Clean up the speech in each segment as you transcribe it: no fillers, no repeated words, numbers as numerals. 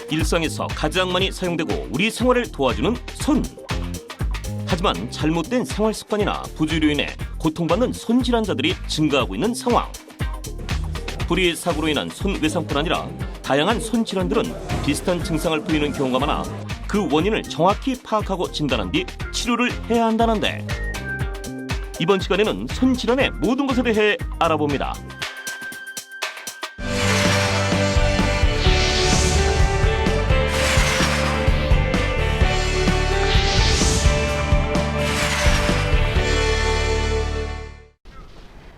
일상에서 가장 많이 사용되고 우리 생활을 도와주는 손. 하지만 잘못된 생활 습관이나 부주의로 인해 고통받는 손 질환자들이 증가하고 있는 상황. 불의 사고로 인한 손 외상뿐 아니라 다양한 손 질환들은 비슷한 증상을 보이는 경우가 많아 그 원인을 정확히 파악하고 진단한 뒤 치료를 해야 한다는데, 이번 시간에는 손 질환의 모든 것에 대해 알아봅니다.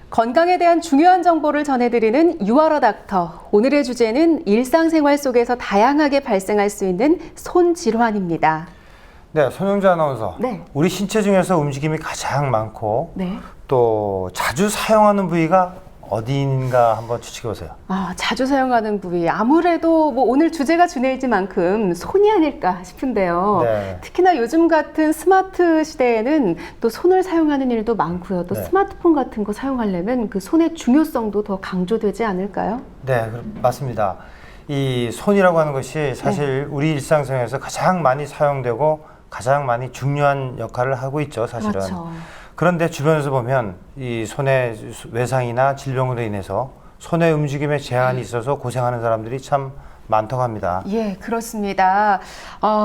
건강에 대한 중요한 정보를 전해드리는 유아러 닥터. 오늘의 주제는 일상생활 속에서 다양하게 발생할 수 있는 손 질환입니다. 네, 손영주 아나운서. 네. 우리 신체 중에서 움직임이 가장 많고 네. 또 자주 사용하는 부위가 어디인가 한번 추측해보세요. 자주 사용하는 부위. 아무래도 오늘 주제가 주내일지만큼 손이 아닐까 싶은데요. 네. 특히나 요즘 같은 스마트 시대에는 또 손을 사용하는 일도 많고요. 또 네. 스마트폰 같은 거 사용하려면 그 손의 중요성도 더 강조되지 않을까요? 네, 맞습니다. 이 손이라고 하는 것이 사실 우리 일상생활에서 가장 많이 사용되고 가장 많이 중요한 역할을 하고 있죠, 사실은. 그렇죠. 그런데 주변에서 보면 이 손의 외상이나 질병으로 인해서 손의 움직임에 제한이 있어서 고생하는 사람들이 참 많다고 합니다. 예, 그렇습니다.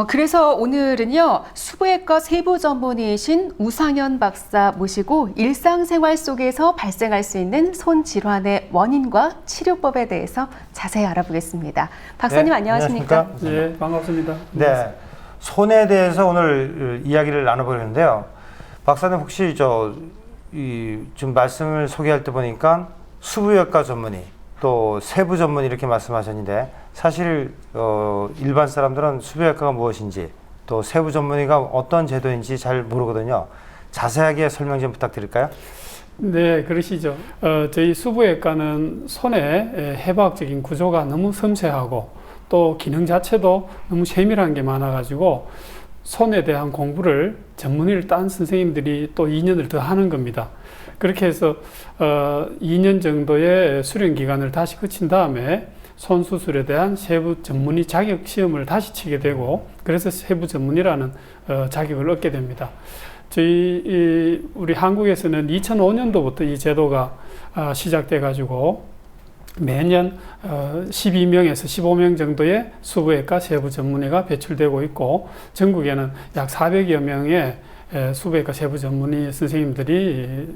그래서 오늘은요, 수부외과 세부 전문의이신 우상현 박사 모시고 일상생활 속에서 발생할 수 있는 손 질환의 원인과 치료법에 대해서 자세히 알아보겠습니다. 박사님, 네, 안녕하십니까? 네, 반갑습니다. 네, 손에 대해서 오늘 이야기를 나눠보려는데요. 박사님 혹시 지금 말씀을 소개할 때 보니까 수부외과 전문의 또 세부 전문의 이렇게 말씀하셨는데, 사실 일반 사람들은 수부외과가 무엇인지 또 세부 전문의가 어떤 제도인지 잘 모르거든요. 자세하게 설명 좀 부탁드릴까요? 네, 그러시죠. 저희 수부외과는 손의 해부학적인 구조가 너무 섬세하고 또 기능 자체도 너무 세밀한 게 많아가지고 손에 대한 공부를 전문의를 딴 선생님들이 또 2년을 더 하는 겁니다. 그렇게 해서 2년 정도의 수련 기간을 다시 거친 다음에 손 수술에 대한 세부 전문의 자격 시험을 다시 치게 되고, 그래서 세부 전문의라는 자격을 얻게 됩니다. 우리 한국에서는 2005년도부터 이 제도가 시작돼 가지고 매년 12명에서 15명 정도의 수부외과 세부 전문의가 배출되고 있고, 전국에는 약 400여 명의 수부외과 세부 전문의 선생님들이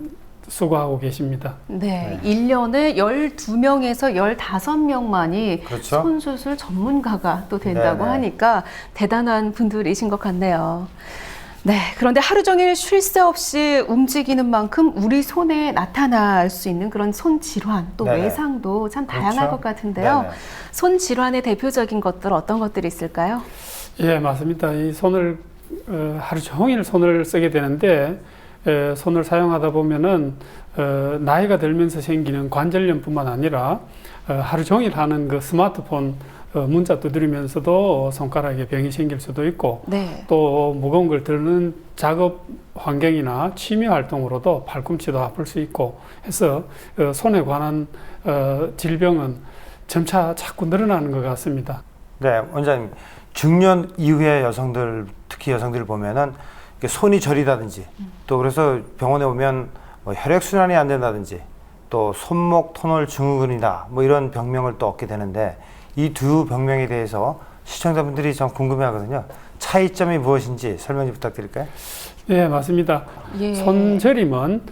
수고하고 계십니다. 네, 1년에 12명에서 15명만이 그렇죠. 손수술 전문가가 또 된다고 네네. 하니까 대단한 분들이신 것 같네요. 네, 그런데 하루 종일 쉴 새 없이 움직이는 만큼 우리 손에 나타날 수 있는 그런 손 질환, 또 네네. 외상도 참 다양할 그렇죠. 것 같은데요. 네네. 손 질환의 대표적인 것들 어떤 것들이 있을까요? 예, 맞습니다. 이 손을 하루 종일 손을 쓰게 되는데, 손을 사용하다 보면은 나이가 들면서 생기는 관절염뿐만 아니라 하루 종일 하는 그 스마트폰 문자 두드리면서도 손가락에 병이 생길 수도 있고, 네. 또 무거운 걸 드는 작업 환경이나 취미 활동으로도 팔꿈치도 아플 수 있고 해서 손에 관한 질병은 점차 자꾸 늘어나는 것 같습니다. 네, 원장님. 중년 이후의 여성들, 특히 여성들을 보면은 이렇게 손이 저리다든지 또 그래서 병원에 오면 혈액순환이 안 된다든지 또 손목 터널 증후군이다 이런 병명을 또 얻게 되는데, 이 두 병명에 대해서 시청자분들이 좀 궁금해하거든요. 차이점이 무엇인지 설명 좀 부탁드릴까요? 네, 맞습니다. 예. 손저림은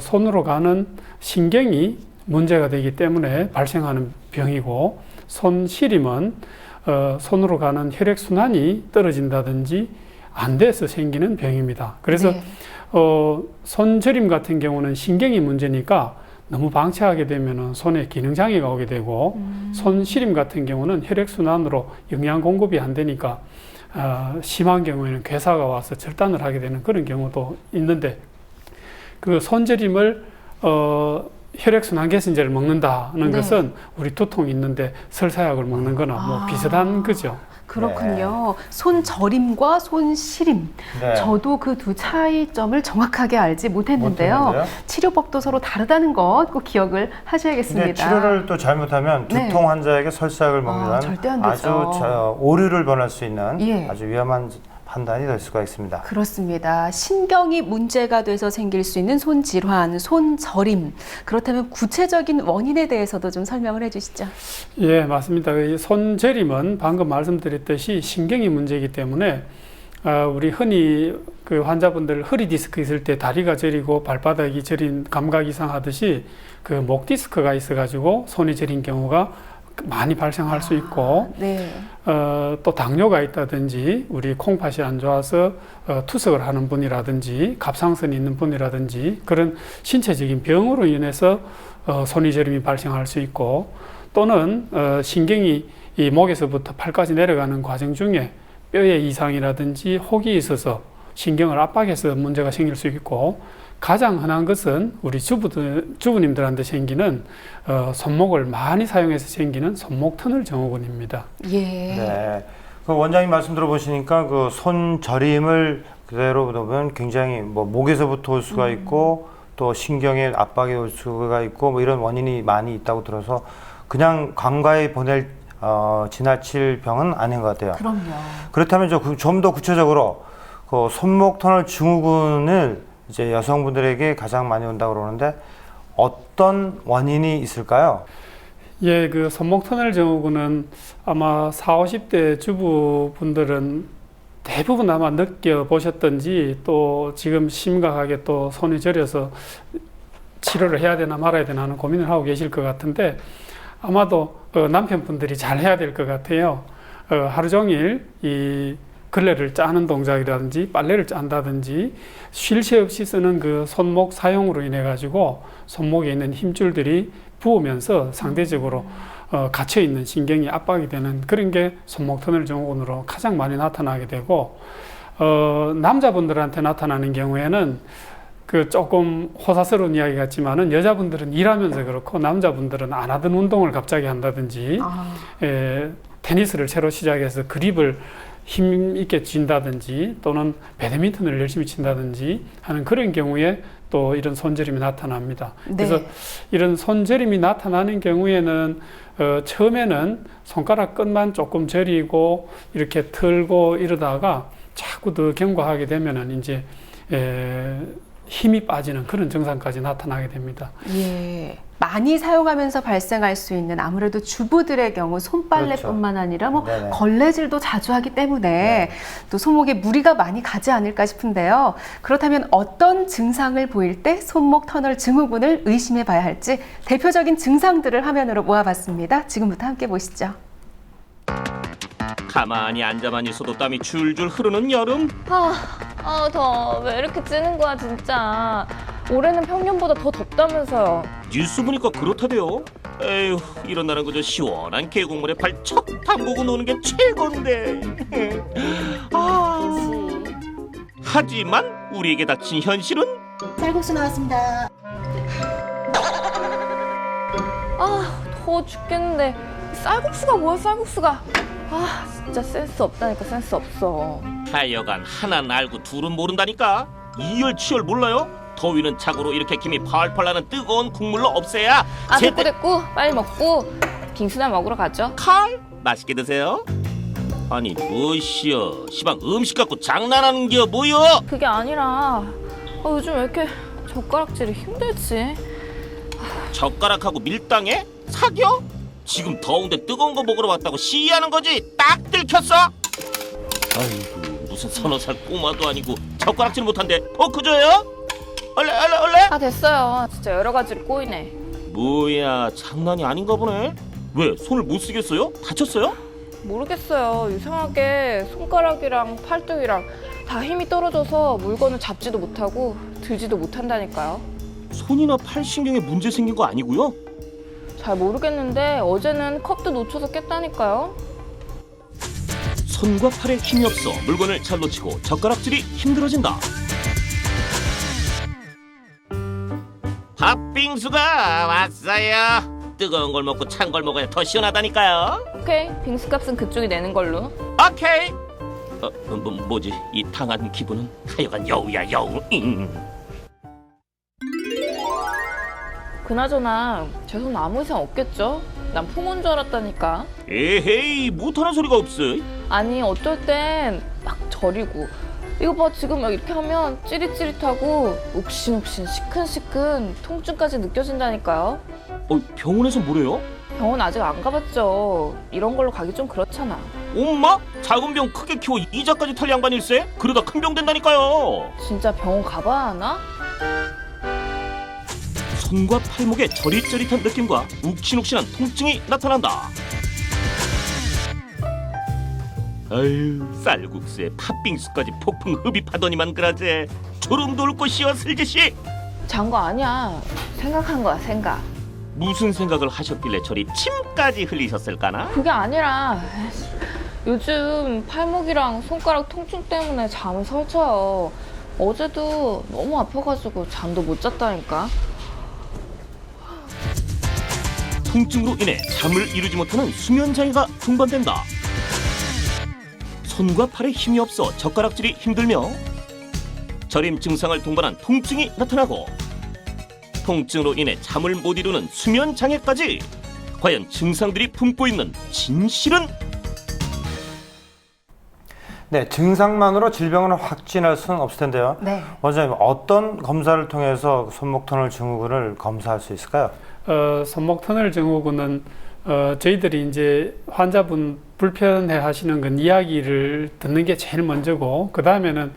손으로 가는 신경이 문제가 되기 때문에 발생하는 병이고, 손시림은 손으로 가는 혈액순환이 떨어진다든지 안 돼서 생기는 병입니다. 그래서 네. 손저림 같은 경우는 신경이 문제니까 너무 방치하게 되면 손에 기능장애가 오게 되고, 손시림 같은 경우는 혈액순환으로 영양 공급이 안 되니까 심한 경우에는 괴사가 와서 절단을 하게 되는 그런 경우도 있는데, 그 손저림을 혈액순환 개선제를 먹는다는 네. 것은 우리 두통 있는데 설사약을 먹는 거나 뭐 비슷한 거죠. 그렇군요. 손저림과 손시림. 네. 저도 그 두 차이점을 정확하게 알지 못했는데요. 못했는데요? 치료법도 서로 다르다는 것 꼭 기억을 하셔야겠습니다. 근데 치료를 또 잘못하면 네. 두통 환자에게 설사약을 먹는 건 절대 안 되죠. 아주 오류를 범할 수 있는 예. 아주 위험한 판단이 될 수가 있습니다. 그렇습니다. 신경이 문제가 돼서 생길 수 있는 손질환, 손저림. 그렇다면 구체적인 원인에 대해서도 좀 설명을 해주시죠. 예, 맞습니다. 이 손저림은 방금 말씀드렸듯이 신경이 문제이기 때문에 우리 흔히 그 환자분들 허리 디스크 있을 때 다리가 저리고 발바닥이 저린 감각 이상하듯이 그 목 디스크가 있어가지고 손이 저린 경우가 많이 발생할 수 있고 네. 또 당뇨가 있다든지 우리 콩팥이 안 좋아서 투석을 하는 분이라든지 갑상선이 있는 분이라든지 그런 신체적인 병으로 인해서 손이 저림이 발생할 수 있고 또는 신경이 이 목에서부터 팔까지 내려가는 과정 중에 뼈의 이상이라든지 혹이 있어서 신경을 압박해서 문제가 생길 수 있고 가장 흔한 것은 우리 주부님들한테 생기는 손목을 많이 사용해서 생기는 손목 터널 증후군입니다. 예. 네. 그 원장님 말씀 들어보시니까 그 손저림을 그대로 보면 굉장히 뭐 목에서부터 올 수가 있고 또 신경의 압박이 올 수가 있고 뭐 이런 원인이 많이 있다고 들어서 그냥 관가에 지나칠 병은 아닌 것 같아요. 그럼요. 그렇다면 좀 더 구체적으로 그 손목 터널 증후군을 이제 여성분들에게 가장 많이 온다고 그러는데 어떤 원인이 있을까요? 예, 그 손목 터널 증후군은 아마 40, 50대 주부분들은 대부분 아마 느껴보셨던지 또 지금 심각하게 또 손이 저려서 치료를 해야 되나 말아야 되나 하는 고민을 하고 계실 것 같은데 아마도 남편분들이 잘 해야 될 것 같아요. 하루 종일 이 걸레를 짜는 동작이라든지 빨래를 짠다든지 쉴 새 없이 쓰는 그 손목 사용으로 인해 가지고 손목에 있는 힘줄들이 부으면서 상대적으로 갇혀 있는 신경이 압박이 되는 그런 게 손목 터널 증후군으로 가장 많이 나타나게 되고 남자분들한테 나타나는 경우에는 그 조금 호사스러운 이야기 같지만은 여자분들은 일하면서 그렇고 남자분들은 안 하던 운동을 갑자기 한다든지 테니스를 새로 시작해서 그립을 힘 있게 쥔다든지 또는 배드민턴을 열심히 친다든지 하는 그런 경우에 또 이런 손저림이 나타납니다. 네. 그래서 이런 손저림이 나타나는 경우에는 처음에는 손가락 끝만 조금 저리고 이렇게 털고 이러다가 자꾸 더 경과하게 되면은 이제 힘이 빠지는 그런 증상까지 나타나게 됩니다. 예. 많이 사용하면서 발생할 수 있는 아무래도 주부들의 경우 손빨래뿐만 아니라 뭐 네네. 걸레질도 자주 하기 때문에 또 손목에 무리가 많이 가지 않을까 싶은데요. 그렇다면 어떤 증상을 보일 때 손목 터널 증후군을 의심해 봐야 할지 대표적인 증상들을 화면으로 모아봤습니다. 지금부터 함께 보시죠. 가만히 앉아만 있어도 땀이 줄줄 흐르는 여름. 더워. 왜 이렇게 찌는 거야, 진짜. 올해는 평년보다 더 덥다면서요. 뉴스 보니까 그렇다대요. 에휴, 이런 날은 그저 시원한 계곡물에 발 척 담그고 노는 게 최고인데. 하지만 우리에게 닥친 현실은 쌀국수 나왔습니다. 더워 죽겠는데. 쌀국수가 뭐야, 쌀국수가. 진짜 센스 없다니까, 센스 없어. 하여간 하나는 알고 둘은 모른다니까. 이열치열 몰라요? 더위는 자고로 이렇게 김이 팔팔 나는 뜨거운 국물로 없애야 됐고. 빨리 먹고 빙수나 먹으러 가죠. 칼 맛있게 드세요. 아니 뭐시여 시방 음식 갖고 장난하는겨 뭐여. 그게 아니라 요즘 왜 이렇게 젓가락질이 힘들지? 젓가락하고 밀당해? 사겨? 지금 더운데 뜨거운 거 먹으러 왔다고 시위하는 거지. 딱 들켰어. 아이고 무슨 서너 살 꼬마도 아니고 젓가락질 못한데 그저요? 얼레 됐어요. 진짜 여러 가지로 꼬이네. 뭐야 장난이 아닌가 보네. 왜 손을 못 쓰겠어요? 다쳤어요? 모르겠어요. 이상하게 손가락이랑 팔뚝이랑 다 힘이 떨어져서 물건을 잡지도 못하고 들지도 못한다니까요. 손이나 팔 신경에 문제 생긴 거 아니고요? 잘 모르겠는데 어제는 컵도 놓쳐서 깼다니까요. 손과 팔에 힘이 없어 물건을 잘 놓치고 젓가락질이 힘들어진다. 밥 팥빙수가 왔어요. 뜨거운 걸 먹고 찬 걸 먹어야 더 시원하다니까요. 오케이, 빙수값은 그쪽이 내는 걸로. 오케이. 뭐지? 이 당한 기분은 하여간 여우야 여우. 그나저나 제 손 아무 이상 없겠죠? 난 풍어인 줄 알았다니까. 에헤이, 못하는 소리가 없어. 아니 어쩔 땐 막 저리고. 이거 봐, 지금 막 이렇게 하면 찌릿찌릿하고 욱신욱신 시큰시큰 통증까지 느껴진다니까요. 병원에서 뭐래요? 병원 아직 안 가봤죠. 이런 걸로 가기 좀 그렇잖아. 엄마? 작은 병 크게 키워 이자까지 탈 양반일세? 그러다 큰 병 된다니까요. 진짜 병원 가봐야 하나? 손과 팔목에 저릿저릿한 느낌과 욱신욱신한 통증이 나타난다. 아유, 쌀국수에 팥빙수까지 폭풍 흡입하더니만 그러지. 주름 돋고 씨와 슬지씨. 잔 거 아니야. 생각한 거야, 생각. 무슨 생각을 하셨길래 저리 침까지 흘리셨을까나? 그게 아니라 요즘 팔목이랑 손가락 통증 때문에 잠을 설쳐요. 어제도 너무 아파가지고 잠도 못 잤다니까. 통증으로 인해 잠을 이루지 못하는 수면장애가 동반된다. 손과 팔에 힘이 없어 젓가락질이 힘들며 저림 증상을 동반한 통증이 나타나고 통증으로 인해 잠을 못 이루는 수면장애까지. 과연 증상들이 품고 있는 진실은? 네, 증상만으로 질병을 확진할 수는 없을 텐데요. 네. 원장님, 어떤 검사를 통해서 손목 터널 증후군을 검사할 수 있을까요? 손목 터널 증후군은 저희들이 이제 환자분 불편해 하시는 건 이야기를 듣는 게 제일 먼저고, 그 다음에는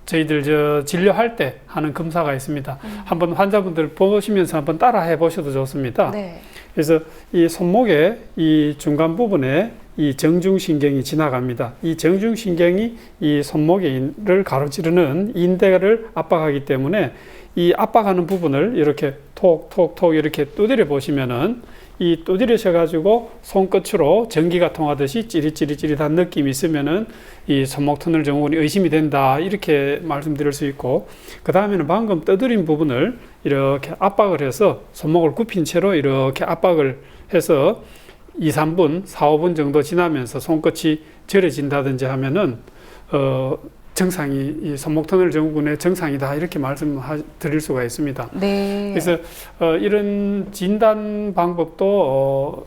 저희들 진료할 때 하는 검사가 있습니다. 한번 환자분들 보시면서 한번 따라 해보셔도 좋습니다. 네. 그래서 이 손목의 이 중간 부분에 이 정중신경이 지나갑니다. 이 정중신경이 이 손목을 가로지르는 인대를 압박하기 때문에 이 압박하는 부분을 이렇게 톡톡톡 이렇게 두드려 보시면은 이 두드리셔가지고 손끝으로 전기가 통하듯이 찌릿찌릿찌릿한 느낌이 있으면은 이 손목 터널 증후군이 의심이 된다, 이렇게 말씀드릴 수 있고, 그 다음에는 방금 떠드린 부분을 이렇게 압박을 해서 손목을 굽힌 채로 이렇게 압박을 해서 2, 3분, 4, 5분 정도 지나면서 손끝이 저려진다든지 하면은 정상이 이 손목 터널 증후군의 정상이다, 이렇게 말씀드릴 수가 있습니다. 네. 그래서 이런 진단 방법도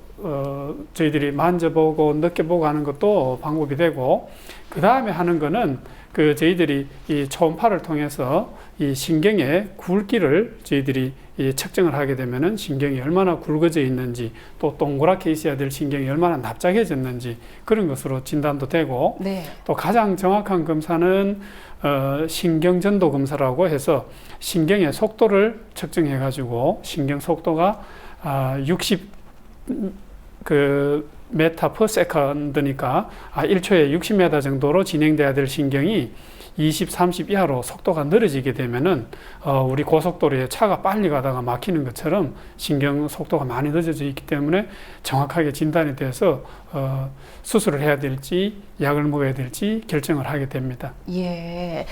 저희들이 만져보고 느껴보고 하는 것도 방법이 되고, 그 다음에 하는 거는 저희들이 이 초음파를 통해서 이 신경의 굵기를 저희들이 측정을 하게 되면은 신경이 얼마나 굵어져 있는지, 또 동그랗게 있어야 될 신경이 얼마나 납작해졌는지, 그런 것으로 진단도 되고, 네. 또 가장 정확한 검사는 신경전도 검사라고 해서 신경의 속도를 측정해 가지고 신경 속도가 60 메타 퍼 세컨드니까 1초에 60m 정도로 진행돼야 될 신경이 20, 30 이하로 속도가 느려지게 되면은 우리 고속도로에 차가 빨리 가다가 막히는 것처럼 신경 속도가 많이 늦어져 있기 때문에 정확하게 진단이 돼서 수술을 해야 될지 약을 먹어야 될지 결정을 하게 됩니다. 예.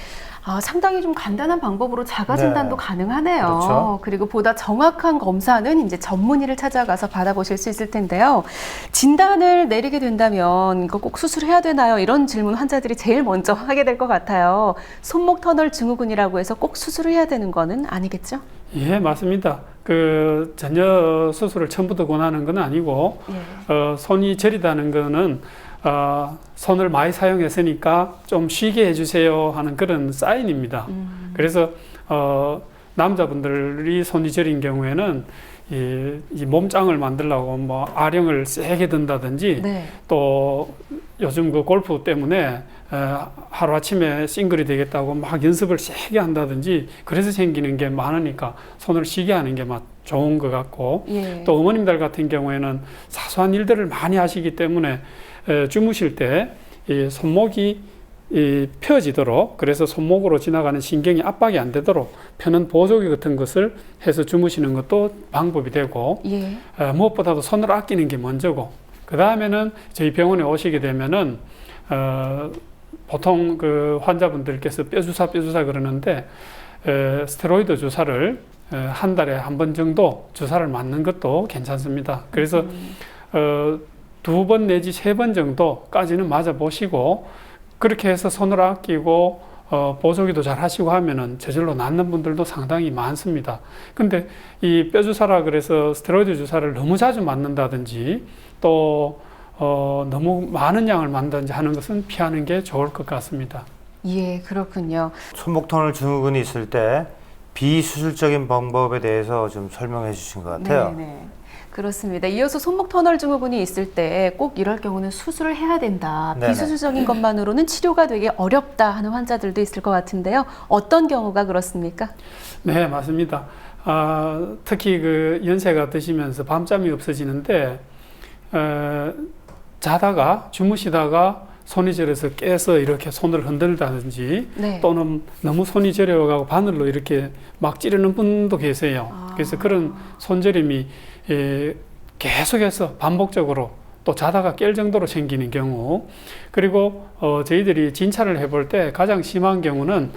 상당히 좀 간단한 방법으로 자가 진단도 네. 가능하네요. 그렇죠. 그리고 보다 정확한 검사는 이제 전문의를 찾아가서 받아보실 수 있을 텐데요. 진단을 내리게 된다면 이거 꼭 수술해야 되나요? 이런 질문 환자들이 제일 먼저 하게 될 것 같아요. 손목 터널 증후군이라고 해서 꼭 수술을 해야 되는 거는 아니겠죠? 예, 맞습니다. 전혀 수술을 처음부터 권하는 건 아니고, 예. 손이 저리다는 거는 손을 많이 사용했으니까 좀 쉬게 해주세요 하는 그런 사인입니다. 그래서 남자분들이 손이 저린 경우에는 이 몸짱을 만들려고 뭐 아령을 세게 든다든지, 네. 또 요즘 골프 때문에 하루아침에 싱글이 되겠다고 막 연습을 세게 한다든지, 그래서 생기는 게 많으니까 손을 쉬게 하는 게 좋은 것 같고, 예. 또 어머님들 같은 경우에는 사소한 일들을 많이 하시기 때문에 주무실 때 이 손목이 펴지도록, 그래서 손목으로 지나가는 신경이 압박이 안 되도록 펴는 보조기 같은 것을 해서 주무시는 것도 방법이 되고, 예. 무엇보다도 손을 아끼는 게 먼저고, 그 다음에는 저희 병원에 오시게 되면은 보통 환자분들께서 뼈주사 그러는데 스테로이드 주사를 한 달에 한 번 정도 주사를 맞는 것도 괜찮습니다. 그래서 2번 내지 3번 정도까지는 맞아 보시고 그렇게 해서 손을 아끼고 보조기도 잘 하시고 하면은 저절로 낫는 분들도 상당히 많습니다. 근데 이 뼈주사라 그래서 스테로이드 주사를 너무 자주 맞는다든지 또 너무 많은 양을 맞는다든지 하는 것은 피하는 게 좋을 것 같습니다. 예, 그렇군요. 손목 터널 증후군이 있을 때 비수술적인 방법에 대해서 좀 설명해 주신 것 같아요. 네. 그렇습니다. 이어서 손목 터널 증후군이 있을 때 꼭 이럴 경우는 수술을 해야 된다. 네네. 비수술적인 것만으로는 치료가 되게 어렵다 하는 환자들도 있을 것 같은데요. 어떤 경우가 그렇습니까? 네, 맞습니다. 특히 그 연세가 드시면서 밤잠이 없어지는데 자다가 주무시다가 손이 저려서 깨서 이렇게 손을 흔들다든지 네. 또는 너무 손이 저려가고 바늘로 이렇게 막 찌르는 분도 계세요. 그래서 그런 손저림이 계속해서 반복적으로 또 자다가 깰 정도로 생기는 경우, 그리고 저희들이 진찰을 해볼 때 가장 심한 경우는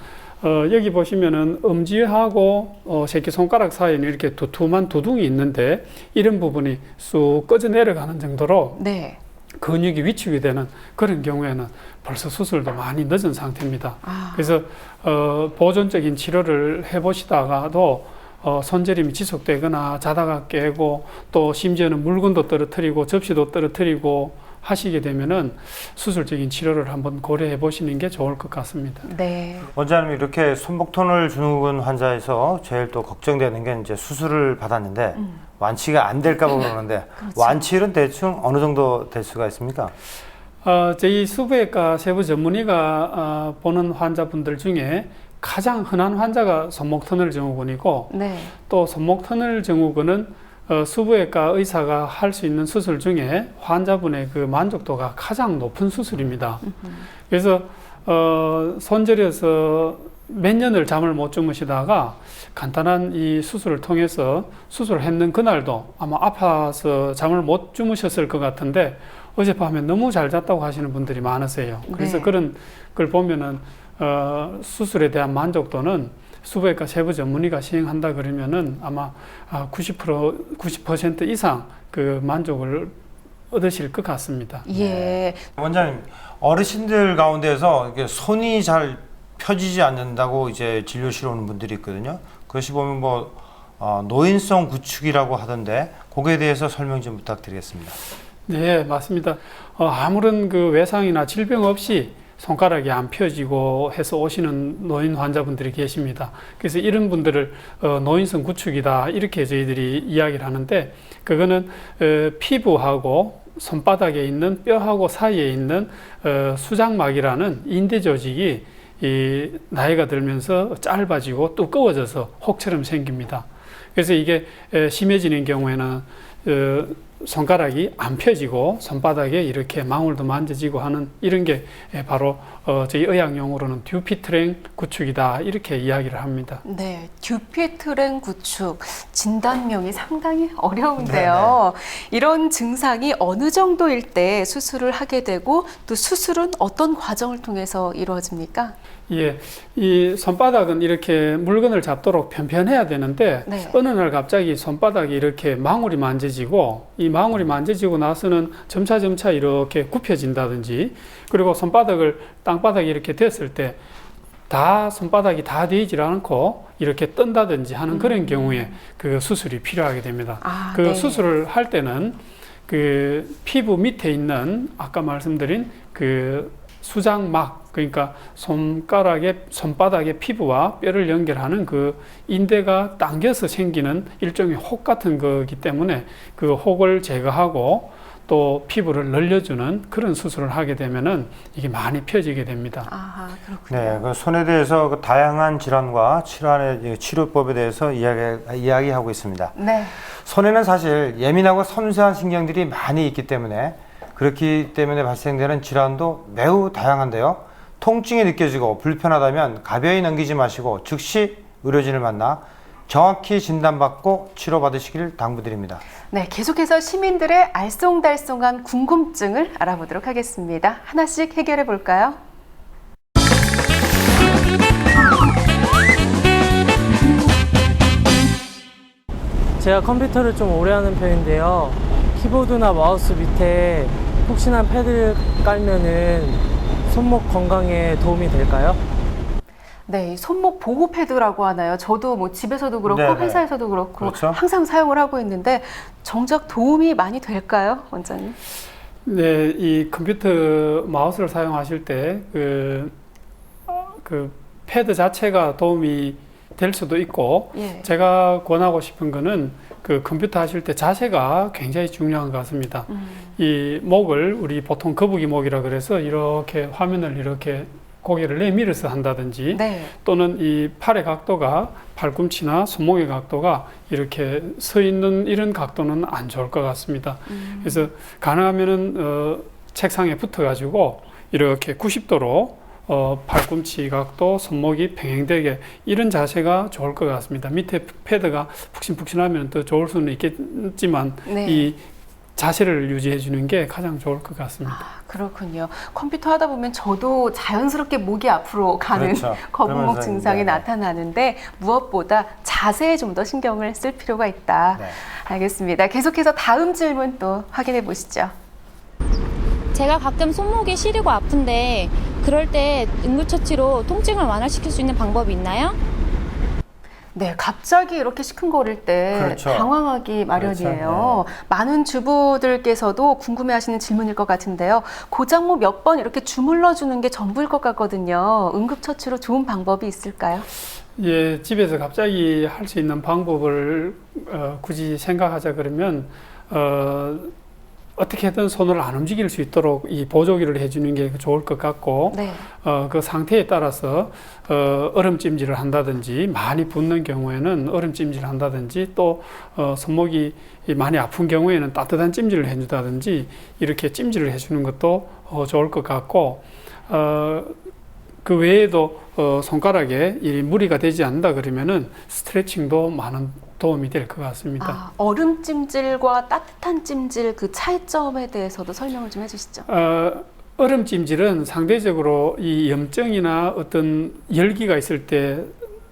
여기 보시면은 엄지하고 새끼손가락 사이에는 이렇게 두툼한 두둥이 있는데 이런 부분이 쑥 꺼져 내려가는 정도로 네. 근육이 위축이 되는 그런 경우에는 벌써 수술도 많이 늦은 상태입니다. 그래서 보존적인 치료를 해보시다가도 손저림이 지속되거나 자다가 깨고 또 심지어는 물건도 떨어뜨리고 접시도 떨어뜨리고 하시게 되면은 수술적인 치료를 한번 고려해 보시는 게 좋을 것 같습니다. 네. 원장님, 이렇게 손목 터널 증후군 환자에서 제일 또 걱정되는 게 이제 수술을 받았는데 완치가 안 될까 봐 그러는데 그렇죠. 완치율은 대충 어느 정도 될 수가 있습니까? 저희 수부외과 세부 전문의가 보는 환자분들 중에 가장 흔한 환자가 손목 터널 증후군이고 네. 또 손목 터널 증후군은 수부외과 의사가 할 수 있는 수술 중에 환자분의 그 만족도가 가장 높은 수술입니다. 그래서 손저려서 몇 년을 잠을 못 주무시다가 간단한 이 수술을 통해서 수술을 했는 그날도 아마 아파서 잠을 못 주무셨을 것 같은데 어젯밤에 너무 잘 잤다고 하시는 분들이 많으세요. 그래서 네. 그런 걸 보면은 수술에 대한 만족도는 수부외과 세부 전문의가 시행한다 그러면은 아마 90% 이상 그 만족을 얻으실 것 같습니다. 예. 원장님, 어르신들 가운데서 이렇게 손이 잘 펴지지 않는다고 이제 진료실 오는 분들이 있거든요. 그것이 보면 뭐 노인성 구축이라고 하던데 그거에 대해서 설명 좀 부탁드리겠습니다. 네, 맞습니다. 아무런 그 외상이나 질병 없이 손가락이 안 펴지고 해서 오시는 노인 환자분들이 계십니다. 그래서 이런 분들을 노인성 구축이다 이렇게 저희들이 이야기를 하는데 그거는 피부하고 손바닥에 있는 뼈하고 사이에 있는 수장막이라는 인대 조직이 이 나이가 들면서 짧아지고 두꺼워져서 혹처럼 생깁니다. 그래서 이게 심해지는 경우에는 손가락이 안 펴지고 손바닥에 이렇게 망울도 만져지고 하는 이런 게 바로 저희 의학 용어로는 듀피트랭 구축이다 이렇게 이야기를 합니다. 네, 듀피트랭 구축 진단명이 상당히 어려운데요. 이런 증상이 어느 정도일 때 수술을 하게 되고 또 수술은 어떤 과정을 통해서 이루어집니까? 예, 이 손바닥은 이렇게 물건을 잡도록 편편해야 되는데 네. 어느 날 갑자기 손바닥이 이렇게 망울이 만져지고 이 망울이 만져지고 나서는 점차 이렇게 굽혀진다든지 그리고 손바닥을 땅바닥에 이렇게 댔을 때 다 손바닥이 다 되질 않고 이렇게 뜬다든지 하는 그런 경우에 그 수술이 필요하게 됩니다. 그 네. 수술을 할 때는 그 피부 밑에 있는 아까 말씀드린 그 수장막 그러니까 손바닥의 피부와 뼈를 연결하는 그 인대가 당겨서 생기는 일종의 혹 같은 거기 때문에 그 혹을 제거하고 또 피부를 늘려주는 그런 수술을 하게 되면은 이게 많이 펴지게 됩니다. 그렇군요. 네, 그 손에 대해서 그 다양한 질환과 치료법에 대해서 이야기하고 있습니다. 네. 손에는 사실 예민하고 섬세한 신경들이 많이 있기 때문에 그렇기 때문에 발생되는 질환도 매우 다양한데요. 통증이 느껴지고 불편하다면 가벼이 넘기지 마시고 즉시 의료진을 만나 정확히 진단받고 치료받으시길 당부드립니다. 네, 계속해서 시민들의 알쏭달쏭한 궁금증을 알아보도록 하겠습니다. 하나씩 해결해 볼까요? 제가 컴퓨터를 좀 오래 하는 편인데요. 키보드나 마우스 밑에 푹신한 패드를 깔면은 손목 건강에 도움이 될까요? 네, 이 손목 보호 패드라고 하나요? 저도 뭐 집에서도 그렇고 네네. 회사에서도 그렇고 그렇죠. 항상 사용을 하고 있는데 정작 도움이 많이 될까요, 원장님? 네, 이 컴퓨터 마우스를 사용하실 때 그 패드 자체가 도움이 될 수도 있고, 예. 제가 권하고 싶은 거는 그 컴퓨터 하실 때 자세가 굉장히 중요한 것 같습니다. 이 목을 우리 보통 거북이 목이라 그래서 이렇게 화면을 이렇게 고개를 내밀어서 한다든지, 네. 또는 이 팔의 각도가 팔꿈치나 손목의 각도가 이렇게 서 있는 이런 각도는 안 좋을 것 같습니다. 그래서 가능하면은 책상에 붙어 가지고 이렇게 90도로 팔꿈치 각도, 손목이 평행되게 이런 자세가 좋을 것 같습니다. 밑에 패드가 푹신푹신하면 더 좋을 수는 있겠지만 네. 이 자세를 유지해 주는 게 가장 좋을 것 같습니다. 아, 그렇군요. 컴퓨터 하다 보면 저도 자연스럽게 목이 앞으로 가는 그렇죠. 거북목 그러면서 증상이 이제 나타나는데 무엇보다 자세에 좀 더 신경을 쓸 필요가 있다. 네. 알겠습니다. 계속해서 다음 질문 또 확인해 보시죠. 제가 가끔 손목이 시리고 아픈데 그럴 때 응급처치로 통증을 완화시킬 수 있는 방법이 있나요? 네, 갑자기 이렇게 시큰거릴 때 그렇죠. 당황하기 마련이에요. 그렇죠. 많은 주부들께서도 궁금해하시는 질문일 것 같은데요. 고장 뭐 몇 번 이렇게 주물러 주는 게 전부일 것 같거든요. 응급처치로 좋은 방법이 있을까요? 예, 집에서 갑자기 할 수 있는 방법을 굳이 생각하자 그러면 어떻게든 손을 안 움직일 수 있도록 이 보조기를 해주는 게 좋을 것 같고, 네. 그 상태에 따라서 얼음찜질을 한다든지, 많이 붓는 경우에는 얼음찜질을 한다든지, 또 손목이 많이 아픈 경우에는 따뜻한 찜질을 해준다든지 이렇게 찜질을 해주는 것도 좋을 것 같고, 그 외에도 손가락에 이 무리가 되지 않는다 그러면은 스트레칭도 많은 도움이 될 것 같습니다. 아, 얼음 찜질과 따뜻한 찜질 그 차이점에 대해서도 설명을 좀 해주시죠. 얼음 찜질은 상대적으로 이 염증이나 어떤 열기가 있을 때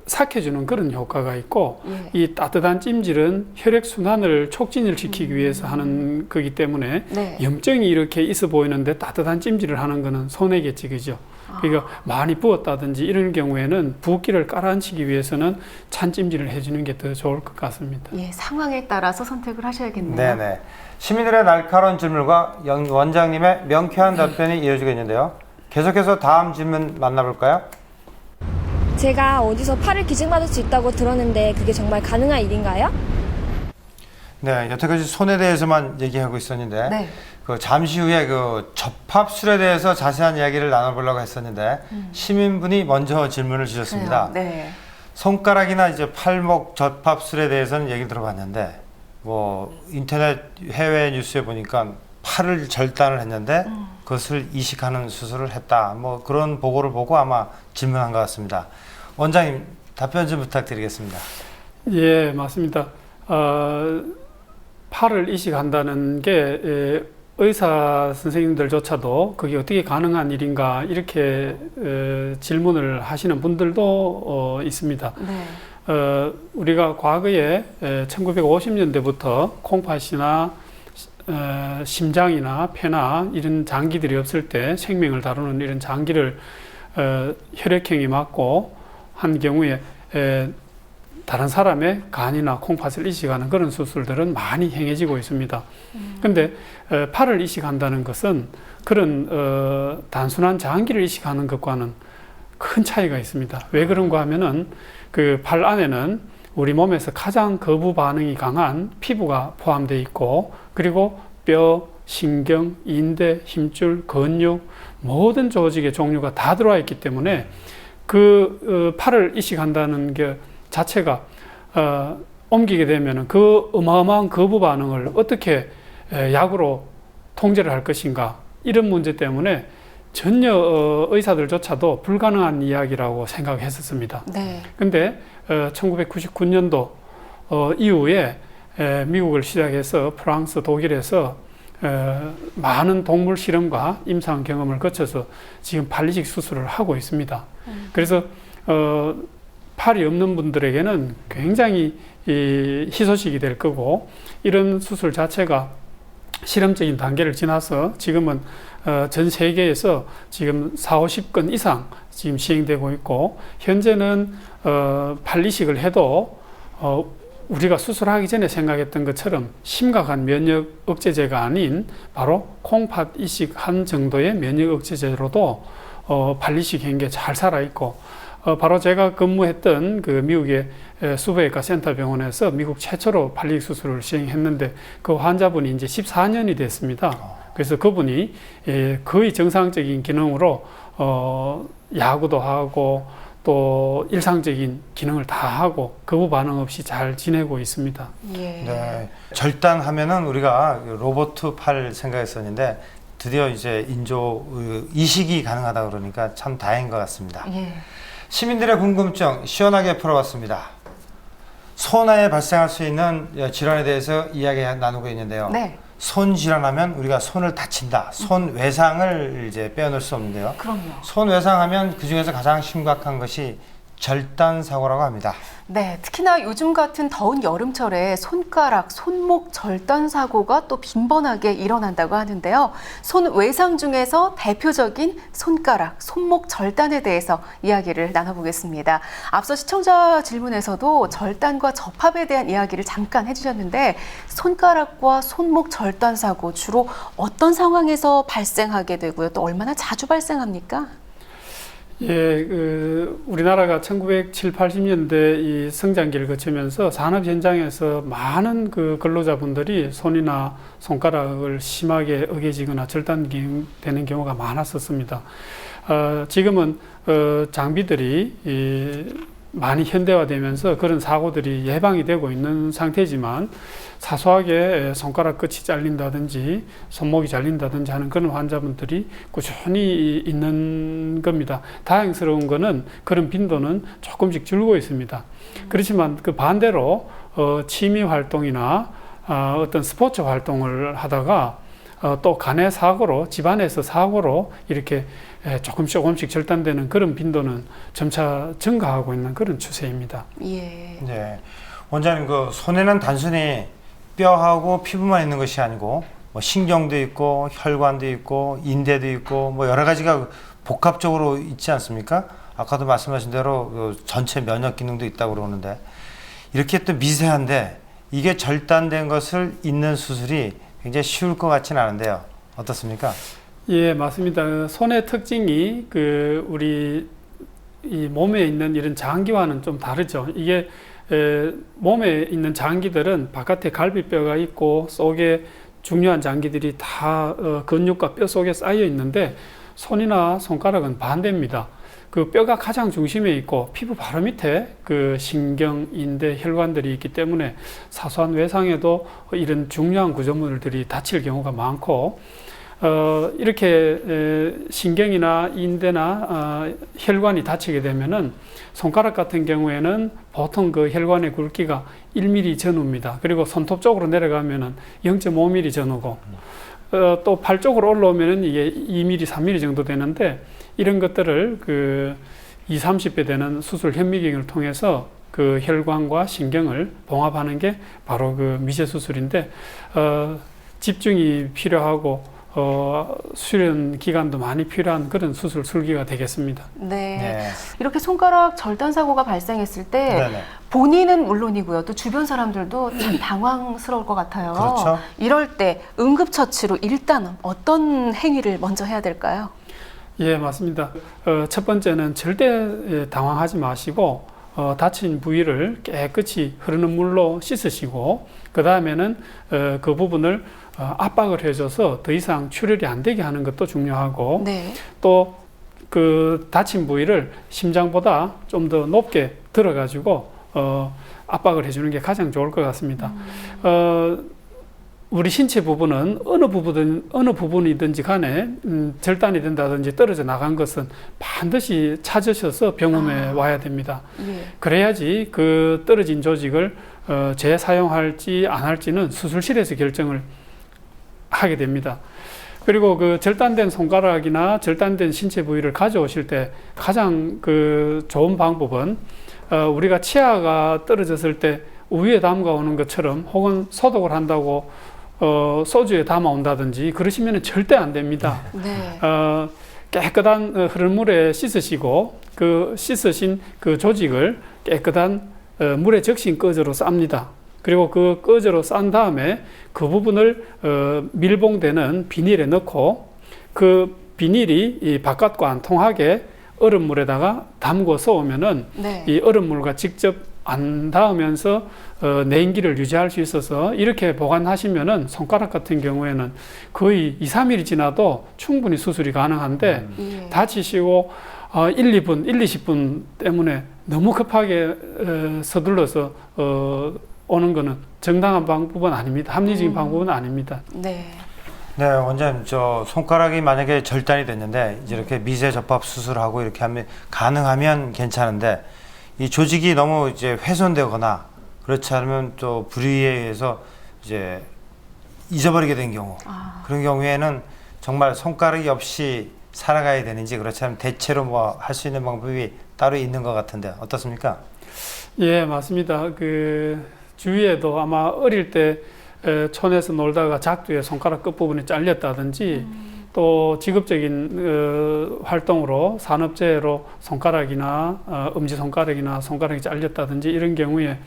삭혀주는 그런 효과가 있고, 예. 이 따뜻한 찜질은 혈액순환을 촉진을 시키기 위해서 하는 거기 때문에 네. 염증이 이렇게 있어 보이는데 따뜻한 찜질을 하는 거는 손해겠지, 그죠? 그러니까 많이 부었다든지 이런 경우에는 붓기를 깔아앉히기 위해서는 찬 찜질을 해주는 게 더 좋을 것 같습니다. 예, 상황에 따라서 선택을 하셔야겠네요. 네네. 시민들의 날카로운 질문과 원장님의 명쾌한 답변이 이어지고 있는데요. 계속해서 다음 질문 만나볼까요? 제가 어디서 팔을 기증받을 수 있다고 들었는데 그게 정말 가능한 일인가요? 네, 여태까지 손에 대해서만 얘기하고 있었는데 네. 그 잠시 후에 그 접합술에 대해서 자세한 이야기를 나눠보려고 했었는데 시민분이 먼저 질문을 주셨습니다. 그래요. 네. 손가락이나 이제 팔목 접합술에 대해서는 얘기를 들어봤는데 뭐 인터넷 해외 뉴스에 보니까 팔을 절단을 했는데 그것을 이식하는 수술을 했다. 뭐 그런 보고를 보고 아마 질문한 것 같습니다. 원장님 답변 좀 부탁드리겠습니다. 예, 맞습니다. 팔을 이식한다는 게 의사 선생님들조차도 그게 어떻게 가능한 일인가 이렇게 질문을 하시는 분들도 있습니다. 네. 우리가 과거에 1950년대부터 콩팥이나 심장이나 폐나 이런 장기들이 없을 때 생명을 다루는 이런 장기를 혈액형이 맞고 한 경우에 다른 사람의 간이나 콩팥을 이식하는 그런 수술들은 많이 행해지고 있습니다. 근데 팔을 이식한다는 것은 그런 단순한 장기를 이식하는 것과는 큰 차이가 있습니다. 왜 그런가 하면은 그 팔 안에는 우리 몸에서 가장 거부 반응이 강한 피부가 포함되어 있고, 그리고 뼈, 신경, 인대, 힘줄, 근육 모든 조직의 종류가 다 들어와 있기 때문에 그 팔을 이식한다는 게 자체가 옮기게 되면 그 어마어마한 거부 반응을 어떻게 약으로 통제를 할 것인가, 이런 문제 때문에 전혀 의사들조차도 불가능한 이야기라고 생각했었습니다. 네. 근데 1999년도 이후에 미국을 시작해서 프랑스, 독일에서 많은 동물 실험과 임상 경험을 거쳐서 지금 팔 이식 수술을 하고 있습니다. 그래서 팔이 없는 분들에게는 굉장히 희소식이 될 거고, 이런 수술 자체가 실험적인 단계를 지나서 지금은 전 세계에서 지금 40-50건 이상 지금 시행되고 있고, 현재는 팔리식을 해도 우리가 수술하기 전에 생각했던 것처럼 심각한 면역 억제제가 아닌 바로 콩팥 이식한 정도의 면역 억제제로도 팔리식 현재 잘 살아있고, 바로 제가 근무했던 그 미국의 수부외과 센터병원에서 미국 최초로 팔리식 수술을 시행했는데, 그 환자분이 이제 14년이 됐습니다. 그래서 그분이 거의 정상적인 기능으로 야구도 하고 또 일상적인 기능을 다 하고 거부 반응 없이 잘 지내고 있습니다. 예. 네. 절단하면은 우리가 로봇 팔 생각했었는데 드디어 이제 인조 이식이 가능하다 그러니까 참 다행인 것 같습니다. 예. 시민들의 궁금증 시원하게 풀어봤습니다. 손에 발생할 수 있는 질환에 대해서 이야기 나누고 있는데요. 네. 손 질환하면 우리가 손을 다친다. 손 외상을 이제 빼어낼 수 없는데요. 그럼요. 손 외상하면 그 중에서 가장 심각한 것이 절단 사고라고 합니다. 네, 특히나 요즘 같은 더운 여름철에 손가락, 손목 절단 사고가 또 빈번하게 일어난다고 하는데요. 손 외상 중에서 대표적인 손가락, 손목 절단에 대해서 이야기를 나눠보겠습니다. 앞서 시청자 질문에서도 절단과 접합에 대한 이야기를 잠깐 해주셨는데, 손가락과 손목 절단 사고 주로 어떤 상황에서 발생하게 되고요? 또 얼마나 자주 발생합니까? 예, 우리나라가 1970, 80년대 이 성장기를 거치면서 산업 현장에서 많은 그 근로자분들이 손이나 손가락을 심하게 어겨지거나 절단되는 경우가 많았었습니다. 지금은 장비들이 많이 현대화되면서 그런 사고들이 예방이 되고 있는 상태지만, 사소하게 손가락 끝이 잘린다든지 손목이 잘린다든지 하는 그런 환자분들이 꾸준히 있는 겁니다. 다행스러운 거는 그런 빈도는 조금씩 줄고 있습니다. 그렇지만 그 반대로 취미 활동이나 어떤 스포츠 활동을 하다가 또 간의 사고로, 집안에서 사고로 이렇게 조금씩 절단되는 그런 빈도는 점차 증가하고 있는 그런 추세입니다. 예. 네. 원장님, 그 손에는 단순히 뼈하고 피부만 있는 것이 아니고 뭐 신경도 있고 혈관도 있고 인대도 있고 뭐 여러 가지가 복합적으로 있지 않습니까? 아까도 말씀하신 대로 전체 면역 기능도 있다고 그러는데, 이렇게 또 미세한데 이게 절단된 것을 잇는 수술이 굉장히 쉬울 것 같지는 않은데요. 어떻습니까? 예, 맞습니다. 손의 특징이 우리 이 몸에 있는 이런 장기와는 좀 다르죠. 이게 몸에 있는 장기들은 바깥에 갈비뼈가 있고 속에 중요한 장기들이 다 근육과 뼈 속에 쌓여 있는데, 손이나 손가락은 반대입니다. 그 뼈가 가장 중심에 있고 피부 바로 밑에 그 신경, 인대, 혈관들이 있기 때문에 사소한 외상에도 이런 중요한 구조물들이 다칠 경우가 많고, 이렇게 신경이나 인대나 혈관이 다치게 되면은 손가락 같은 경우에는 보통 그 혈관의 굵기가 1mm 전후입니다. 그리고 손톱 쪽으로 내려가면은 0.5mm 전후고, 또 팔 쪽으로 올라오면은 이게 2mm, 3mm 정도 되는데, 이런 것들을 20-30배 되는 수술 현미경을 통해서 그 혈관과 신경을 봉합하는 게 바로 그 미세 수술인데, 집중이 필요하고 수련 기간도 많이 필요한 그런 수술 술기가 되겠습니다. 네. 네. 이렇게 손가락 절단 사고가 발생했을 때 네네. 본인은 물론이고요, 또 주변 사람들도 참 당황스러울 것 같아요. 그렇죠. 이럴 때 응급처치로 일단 어떤 행위를 먼저 해야 될까요? 예, 맞습니다. 첫 번째는 절대 당황하지 마시고 다친 부위를 깨끗이 흐르는 물로 씻으시고, 그 다음에는 그 부분을 압박을 해줘서 더 이상 출혈이 안 되게 하는 것도 중요하고, 네. 또 그 다친 부위를 심장보다 좀 더 높게 들어가지고 압박을 해주는 게 가장 좋을 것 같습니다. 우리 신체 부분은 어느 부분이든지 간에 절단이 된다든지 떨어져 나간 것은 반드시 찾으셔서 병원에 와야 됩니다. 예. 그래야지 그 떨어진 조직을 재사용할지 안 할지는 수술실에서 결정을 하게 됩니다. 그리고 그 절단된 손가락이나 절단된 신체 부위를 가져오실 때 가장 그 좋은 방법은 우리가 치아가 떨어졌을 때 우유에 담가 오는 것처럼 혹은 소독을 한다고 소주에 담아 온다든지 그러시면 절대 안 됩니다. 네. 깨끗한 흐름물에 씻으시고 그 씻으신 그 조직을 깨끗한 물에 적신 꺼저로 쌉니다. 그리고 그 꺼저로 싼 다음에 그 부분을 밀봉되는 비닐에 넣고 그 비닐이 이 바깥과 안 통하게 얼음물에다가 담궈서 오면은 네. 이 얼음물과 직접 안 닿으면서 냉기를 유지할 수 있어서 이렇게 보관하시면은 손가락 같은 경우에는 거의 2, 3일이 지나도 충분히 수술이 가능한데 예. 다치시고 1, 2분, 1, 20분 때문에 너무 급하게 서둘러서 오는 거는 정당한 방법은 아닙니다. 합리적인 방법은 아닙니다. 네. 네, 원장님, 저 손가락이 만약에 절단이 됐는데 이제 이렇게 미세 접합 수술하고 이렇게 하면 가능하면 괜찮은데 이 조직이 너무 이제 훼손되거나 그렇지 않으면 또 불의에 의해서 이제 잊어버리게 된 경우 그런 경우에는 정말 손가락이 없이 살아가야 되는지 그렇지 않으면 대체로 뭐 할 수 있는 방법이 따로 있는 것 같은데 어떻습니까? 예, 맞습니다. 그 주위에도 아마 어릴 때 촌에서 놀다가 작두에 손가락 끝부분이 잘렸다든지 또 직업적인 활동으로 산업재해로 손가락이나 엄지손가락이나 손가락이 잘렸다든지 이런 경우에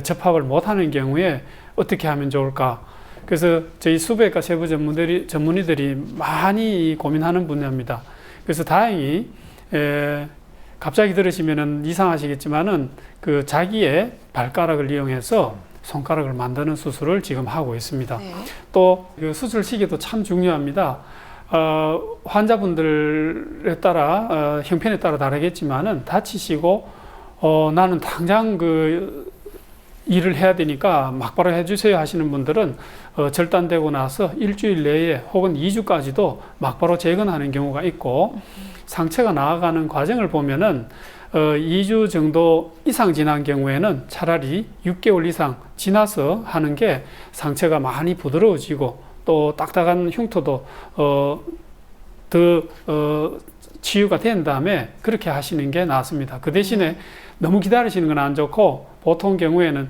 접합을 못하는 경우에 어떻게 하면 좋을까? 그래서 저희 수부외과 세부 전문의들이 많이 고민하는 분야입니다. 그래서 다행히 갑자기 들으시면은 이상하시겠지만은 그 자기의 발가락을 이용해서 손가락을 만드는 수술을 지금 하고 있습니다. 네. 또 그 수술 시기도 참 중요합니다. 환자분들에 따라 형편에 따라 다르겠지만은 다치시고 나는 당장 그 일을 해야 되니까 막바로 해주세요 하시는 분들은 절단되고 나서 일주일 내에 혹은 2주까지도 막바로 재건하는 경우가 있고 상처가 나아가는 과정을 보면은 2주 정도 이상 지난 경우에는 차라리 6개월 이상 지나서 하는 게 상처가 많이 부드러워지고 또 딱딱한 흉터도 더 치유가 된 다음에 그렇게 하시는 게 낫습니다. 그 대신에 너무 기다리시는 건 안 좋고 보통 경우에는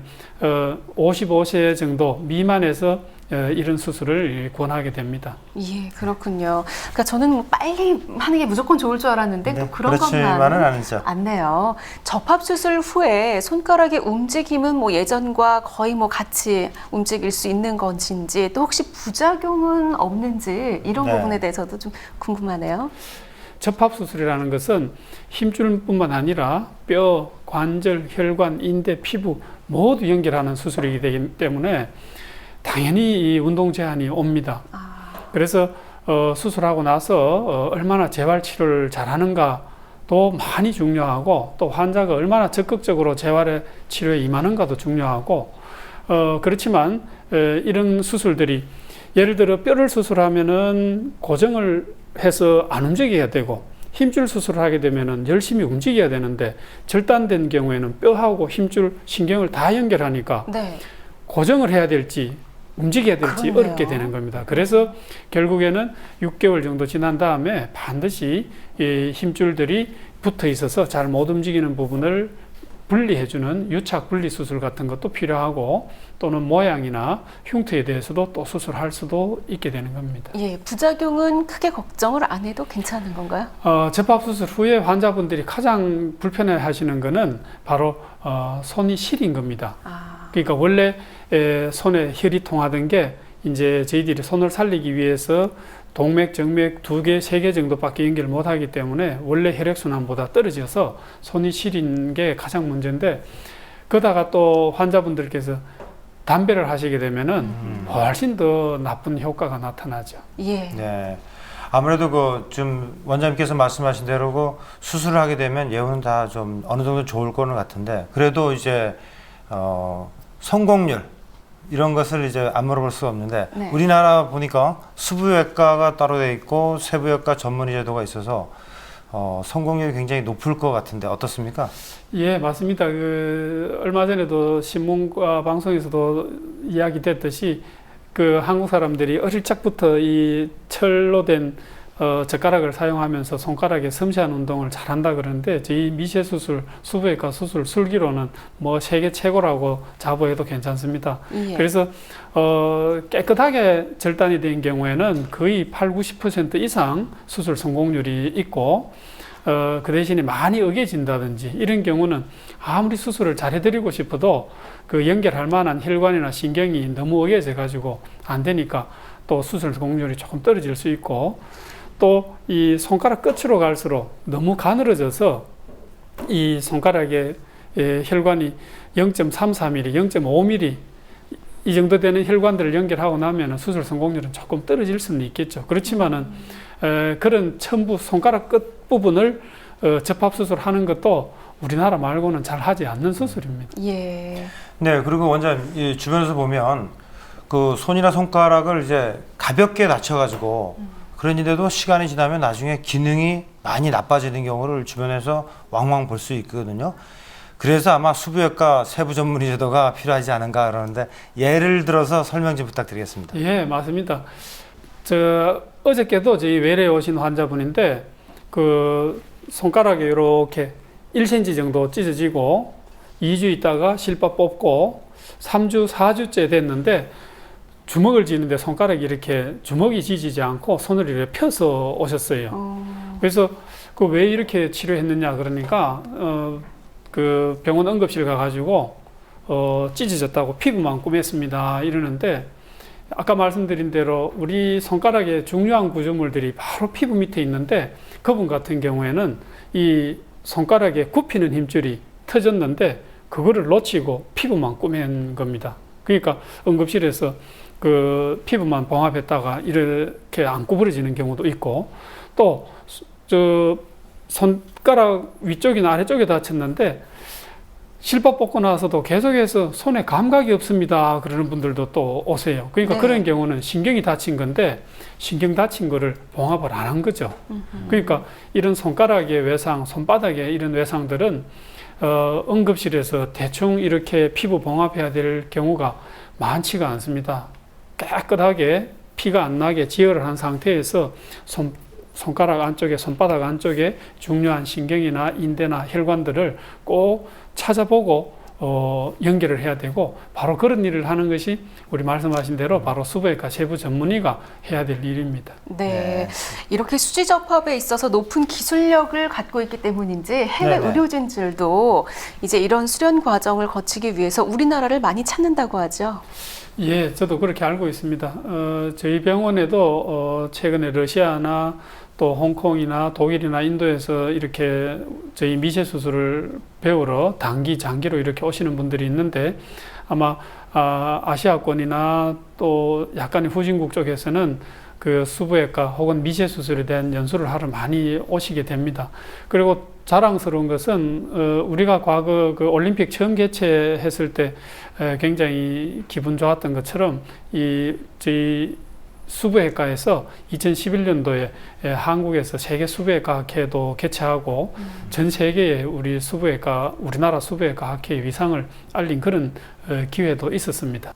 55세 정도 미만에서 이런 수술을 권하게 됩니다. 예, 그렇군요. 그러니까 저는 빨리 하는 게 무조건 좋을 줄 알았는데 또 그런 그렇지만은 아니죠. 않네요. 접합 수술 후에 손가락의 움직임은 뭐 예전과 거의 뭐 같이 움직일 수 있는 건지 또 혹시 부작용은 없는지 이런 네. 부분에 대해서도 좀 궁금하네요. 접합 수술이라는 것은 힘줄뿐만 아니라 뼈, 관절, 혈관, 인대, 피부 모두 연결하는 수술이기 때문에 당연히 이 운동 제한이 옵니다. 그래서 수술하고 나서 얼마나 재활 치료를 잘하는가도 많이 중요하고 또 환자가 얼마나 적극적으로 재활의 치료에 임하는가도 중요하고 그렇지만 이런 수술들이 예를 들어 뼈를 수술하면은 고정을 해서 안 움직여야 되고 힘줄 수술을 하게 되면은 열심히 움직여야 되는데 절단된 경우에는 뼈하고 힘줄 신경을 다 연결하니까 네. 고정을 해야 될지 움직여야 될지 그러네요. 어렵게 되는 겁니다. 그래서 결국에는 6개월 정도 지난 다음에 반드시 이 힘줄들이 붙어 있어서 잘 못 움직이는 부분을 분리해주는 유착 분리 수술 같은 것도 필요하고 또는 모양이나 흉터에 대해서도 또 수술할 수도 있게 되는 겁니다. 예, 부작용은 크게 걱정을 안 해도 괜찮은 건가요? 접합 수술 후에 환자분들이 가장 불편해 하시는 것은 바로 손이 시린 겁니다. 그러니까 원래 손에 혈이 통하던 게 이제 저희들이 손을 살리기 위해서 동맥, 정맥 2개, 3개 정도밖에 연결 못 하기 때문에 원래 혈액순환보다 떨어져서 손이 시린 게 가장 문제인데 그러다가 또 환자분들께서 담배를 하시게 되면은 훨씬 더 나쁜 효과가 나타나죠. 예. 네. 아무래도 그 좀 원장님께서 말씀하신 대로고 수술을 하게 되면 예후는 다 좀 어느 정도 좋을 거는 같은데 그래도 이제 성공률 이런 것을 이제 안 물어볼 수가 없는데 네. 우리나라 보니까 수부외과가 따로 돼 있고 세부외과 전문의 제도가 있어서 성공률이 굉장히 높을 것 같은데 어떻습니까? 예, 맞습니다. 그 얼마 전에도 신문과 방송에서도 이야기됐듯이 그 한국 사람들이 어릴 적부터 이 철로 된 젓가락을 사용하면서 손가락에 섬세한 운동을 잘한다 그러는데 저희 미세 수술, 수부외과 수술 술기로는 뭐 세계 최고라고 자부해도 괜찮습니다. 예. 그래서 깨끗하게 절단이 된 경우에는 거의 80~90% 이상 수술 성공률이 있고 그 대신에 많이 으개진다든지 이런 경우는 아무리 수술을 잘 해드리고 싶어도 그 연결할 만한 혈관이나 신경이 너무 으개져 가지고 안 되니까 또 수술 성공률이 조금 떨어질 수 있고, 또 이 손가락 끝으로 갈수록 너무 가늘어져서 이 손가락에 혈관이 0.34mm, 0.5mm 이 정도 되는 혈관들을 연결하고 나면 수술 성공률은 조금 떨어질 수는 있겠죠. 그렇지만은 그런 첨부 손가락 끝 부분을 접합 수술하는 것도 우리나라 말고는 잘 하지 않는 수술입니다. 예. 네, 그리고 원장님, 이 주변에서 보면 그 손이나 손가락을 이제 가볍게 다쳐가지고 그런데도 시간이 지나면 나중에 기능이 많이 나빠지는 경우를 주변에서 왕왕 볼 수 있거든요. 그래서 아마 수부외과 세부 전문의 제도가 필요하지 않은가 그러는데 예를 들어서 설명 좀 부탁드리겠습니다. 예, 맞습니다. 어저께도 저희 외래에 오신 환자분인데 그 손가락에 이렇게 1cm 정도 찢어지고 2주 있다가 실밥 뽑고 3주, 4주째 됐는데 주먹을 쥐는데 손가락이 이렇게 주먹이 쥐지지 않고 손을 이렇게 펴서 오셨어요. 그래서 그 왜 이렇게 치료했느냐 그러니까 그 병원 응급실 가가지고 찢어졌다고 피부만 꾸몄습니다 이러는데, 아까 말씀드린 대로 우리 손가락의 중요한 구조물들이 바로 피부 밑에 있는데 그분 같은 경우에는 이 손가락에 굽히는 힘줄이 터졌는데 그거를 놓치고 피부만 꾸맨 겁니다. 그러니까 응급실에서 그 피부만 봉합했다가 이렇게 안 구부러지는 경우도 있고, 또 손가락 위쪽이나 아래쪽에 다쳤는데 실밥 뽑고 나서도 계속해서 손에 감각이 없습니다 그러는 분들도 또 오세요. 그러니까 네. 그런 경우는 신경이 다친 건데 신경 다친 거를 봉합을 안 한 거죠. 그러니까 이런 손가락의 외상, 손바닥의 이런 외상들은 응급실에서 대충 이렇게 피부 봉합해야 될 경우가 많지가 않습니다. 깨끗하게 피가 안 나게 지혈을 한 상태에서 손가락 안쪽에, 손바닥 안쪽에 중요한 신경이나 인대나 혈관들을 꼭 찾아보고 연결을 해야 되고, 바로 그런 일을 하는 것이 우리 말씀하신 대로 바로 수부외과 세부 전문의가 해야 될 일입니다. 네. 이렇게 수지 접합에 있어서 높은 기술력을 갖고 있기 때문인지 해외 네네. 의료진들도 이제 이런 수련 과정을 거치기 위해서 우리나라를 많이 찾는다고 하죠. 예, 저도 그렇게 알고 있습니다. 저희 병원에도 최근에 러시아나 또 홍콩이나 독일이나 인도에서 이렇게 저희 미세 수술을 배우러 단기, 장기로 이렇게 오시는 분들이 있는데, 아마 아시아권이나 또 약간의 후진국 쪽에서는 그 수부외과 혹은 미세 수술에 대한 연수를 하러 많이 오시게 됩니다. 그리고 자랑스러운 것은 우리가 과거 그 올림픽 처음 개최했을 때 굉장히 기분 좋았던 것처럼 저희 수부외과에서 2011년도에 한국에서 세계 수부외과 학회도 개최하고 전 세계에 우리나라 수부외과 학회의 위상을 알린 그런 기회도 있었습니다.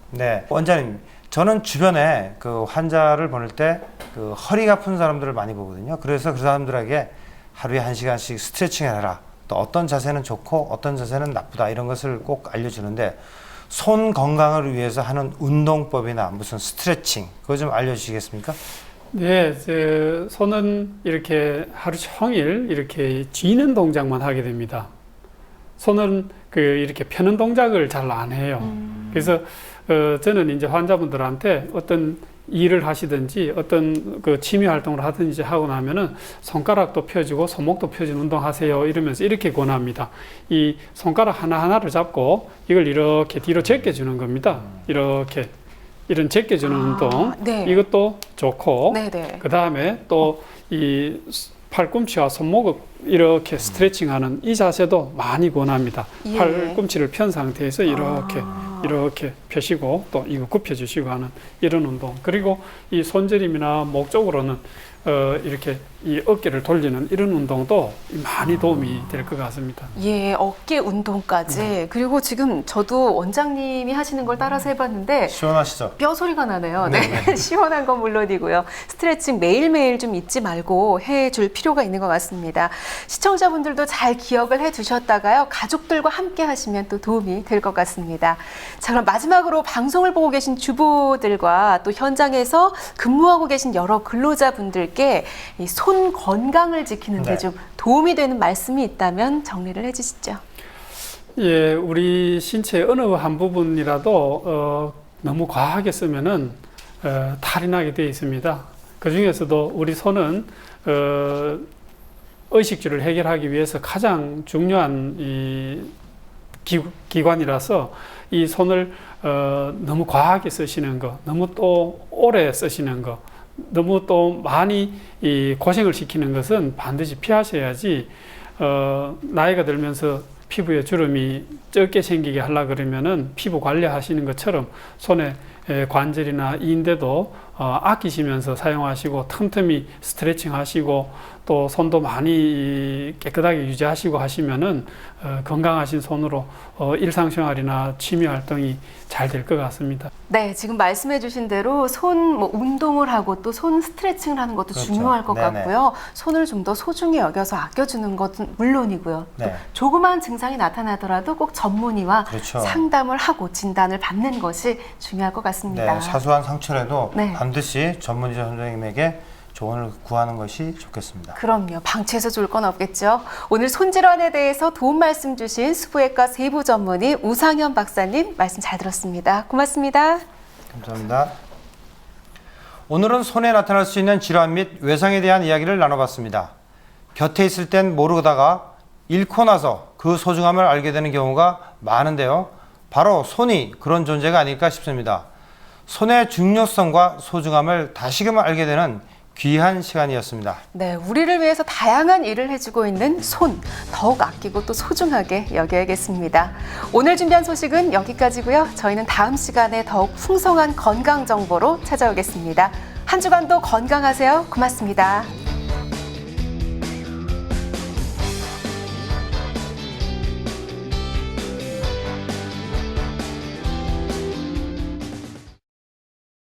네, 원장님, 저는 주변에 그 환자를 보낼 때 그 허리가 아픈 사람들을 많이 보거든요. 그래서 그 사람들에게 하루에 1시간씩 스트레칭을 해라. 또 어떤 자세는 좋고 어떤 자세는 나쁘다. 이런 것을 꼭 알려주는데, 손 건강을 위해서 하는 운동법이나 무슨 스트레칭, 그거 좀 알려주시겠습니까? 네, 손은 이렇게 하루 종일 이렇게 쥐는 동작만 하게 됩니다. 손은 이렇게 펴는 동작을 잘 안 해요. 그래서 저는 이제 환자분들한테 어떤 일을 하시든지 어떤 그 취미 활동을 하든지 하고 나면은 손가락도 펴주고 손목도 펴주는 운동 하세요 이러면서 이렇게 권합니다. 이 손가락 하나하나를 잡고 이걸 이렇게 뒤로 제껴주는 겁니다. 이렇게 이런 제껴주는 운동, 네. 이것도 좋고, 네네. 그 다음에 또 이 팔꿈치와 손목을 이렇게 스트레칭하는 이 자세도 많이 권합니다. 예. 팔꿈치를 편 상태에서 이렇게 펴시고 또 이거 굽혀주시고 하는 이런 운동. 그리고 이 손저림이나 목 쪽으로는 이렇게 이 어깨를 돌리는 이런 운동도 많이 도움이 될 것 같습니다. 예, 어깨 운동까지. 그리고 지금 저도 원장님이 하시는 걸 따라서 해봤는데 시원하시죠? 뼈 소리가 나네요. 네. 시원한 건 물론이고요. 스트레칭 매일매일 좀 잊지 말고 해줄 필요가 있는 것 같습니다. 시청자분들도 잘 기억을 해두셨다가요. 가족들과 함께 하시면 또 도움이 될 것 같습니다. 자, 그럼 마지막으로 방송을 보고 계신 주부들과 또 현장에서 근무하고 계신 여러 근로자분들께 이 손 건강을 지키는 데 좀 도움이 되는 말씀이 있다면 정리를 해주시죠. 예, 우리 신체 어느 한 부분이라도 너무 과하게 쓰면은 탈이 나게 되어 있습니다. 그 중에서도 우리 손은 의식주를 해결하기 위해서 가장 중요한 이 기관이라서 이 손을 너무 과하게 쓰시는 거, 너무 또 오래 쓰시는 거, 너무 또 많이 이 고생을 시키는 것은 반드시 피하셔야지 나이가 들면서 피부에 주름이 적게 생기게 하려 그러면은 피부 관리하시는 것처럼 손에 관절이나 인대도 아끼시면서 사용하시고 틈틈이 스트레칭 하시고 또 손도 많이 깨끗하게 유지하시고 하시면은 건강하신 손으로 일상생활이나 취미 활동이 잘 될 것 같습니다. 네, 지금 말씀해 주신 대로 손 운동을 하고 또 손 스트레칭을 하는 것도 그렇죠. 중요할 것 네네. 같고요. 손을 좀 더 소중히 여겨서 아껴주는 것은 물론이고요. 또 네. 조그만 증상이 나타나더라도 꼭 전문의와 그렇죠. 상담을 하고 진단을 받는 것이 중요할 것 같습니다. 네, 사소한 상처라도 네. 반드시 전문의자 선생님에게 조언을 구하는 것이 좋겠습니다. 그럼요. 방치해서 좋을 건 없겠죠. 오늘 손질환에 대해서 도움 말씀 주신 수부외과 세부 전문의 우상현 박사님 말씀 잘 들었습니다. 고맙습니다. 감사합니다. 오늘은 손에 나타날 수 있는 질환 및 외상에 대한 이야기를 나눠봤습니다. 곁에 있을 땐 모르다가 잃고 나서 그 소중함을 알게 되는 경우가 많은데요. 바로 손이 그런 존재가 아닐까 싶습니다. 손의 중요성과 소중함을 다시금 알게 되는 귀한 시간이었습니다. 네, 우리를 위해서 다양한 일을 해주고 있는 손, 더욱 아끼고 또 소중하게 여겨야겠습니다. 오늘 준비한 소식은 여기까지고요. 저희는 다음 시간에 더욱 풍성한 건강 정보로 찾아오겠습니다. 한 주간도 건강하세요. 고맙습니다.